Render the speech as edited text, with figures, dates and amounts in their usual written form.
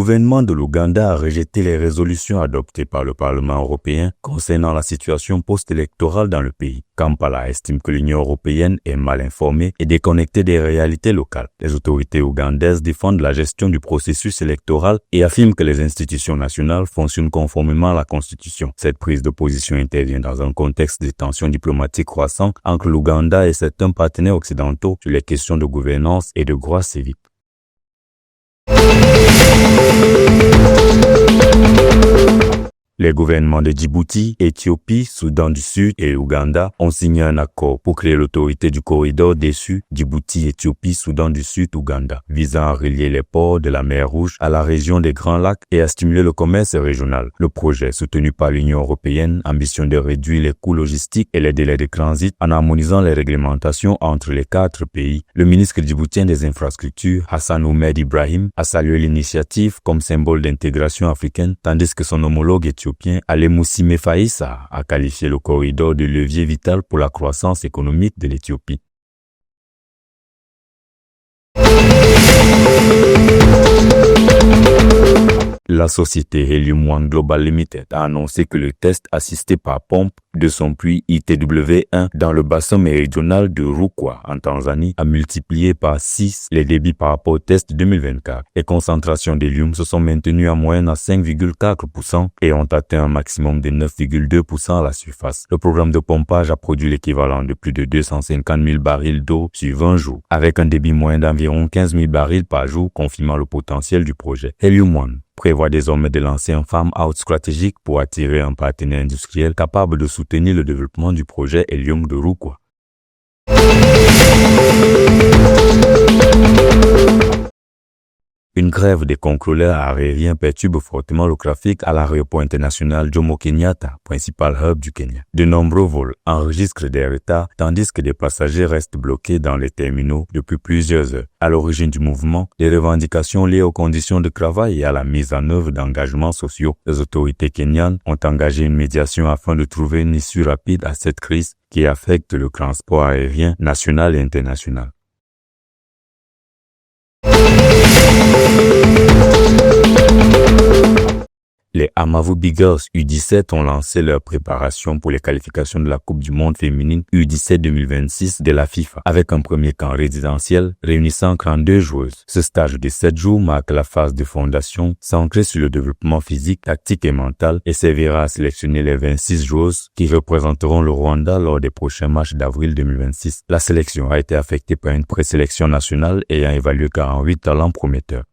gouvernement de l'Ouganda a rejeté les résolutions adoptées par le Parlement européen concernant la situation post-électorale dans le pays. Kampala estime que l'Union européenne est mal informée et déconnectée des réalités locales. Les autorités ougandaises défendent la gestion du processus électoral et affirment que les institutions nationales fonctionnent conformément à la Constitution. Cette prise de position intervient dans un contexte de tensions diplomatiques croissantes entre l'Ouganda et certains partenaires occidentaux sur les questions de gouvernance et de droits civiques. Les gouvernements de Djibouti, Éthiopie, Soudan du Sud et Ouganda ont signé un accord pour créer l'autorité du corridor dessus Djibouti, Éthiopie, Soudan du Sud, Ouganda, visant à relier les ports de la mer Rouge à la région des Grands Lacs et à stimuler le commerce régional. Le projet, soutenu par l'Union européenne, ambitionne de réduire les coûts logistiques et les délais de transit en harmonisant les réglementations entre les 4 pays. Le ministre djiboutien des Infrastructures, Hassan Oumed Ibrahim, a salué l'initiative comme symbole d'intégration africaine, tandis que son homologue éthiopien, Alemoussi Mefaïssa, a qualifié le corridor de levier vital pour la croissance économique de l'Éthiopie. La société Helium One Global Limited a annoncé que le test assisté par pompe de son puits ITW1 dans le bassin méridional de Rukwa en Tanzanie a multiplié par 6 les débits par rapport au test 2024. Les concentrations d'hélium se sont maintenues en moyenne à 5,4% et ont atteint un maximum de 9,2% à la surface. Le programme de pompage a produit l'équivalent de plus de 250 000 barils d'eau sur 20 jours, avec un débit moyen d'environ 15 000 barils par jour, confirmant le potentiel du projet. Helium One prévoit désormais de lancer un farm-out stratégique pour attirer un partenaire industriel capable de soutenir le développement du projet Helium de Rukwa. Une grève des contrôleurs aériens perturbe fortement le trafic à l'aéroport international Jomo Kenyatta, principal hub du Kenya. De nombreux vols enregistrent des retards, tandis que des passagers restent bloqués dans les terminaux depuis plusieurs heures. À l'origine du mouvement, des revendications liées aux conditions de travail et à la mise en œuvre d'engagements sociaux. Les autorités kenyanes ont engagé une médiation afin de trouver une issue rapide à cette crise qui affecte le transport aérien national et international. Les Amavubi Girls U17 ont lancé leur préparation pour les qualifications de la Coupe du Monde féminine U17 2026 de la FIFA, avec un premier camp résidentiel réunissant 32 joueuses. Ce stage de 7 jours marque la phase de fondation centrée sur le développement physique, tactique et mental et servira à sélectionner les 26 joueuses qui représenteront le Rwanda lors des prochains matchs d'avril 2026. La sélection a été affectée par une présélection nationale ayant évalué 48 talents prometteurs.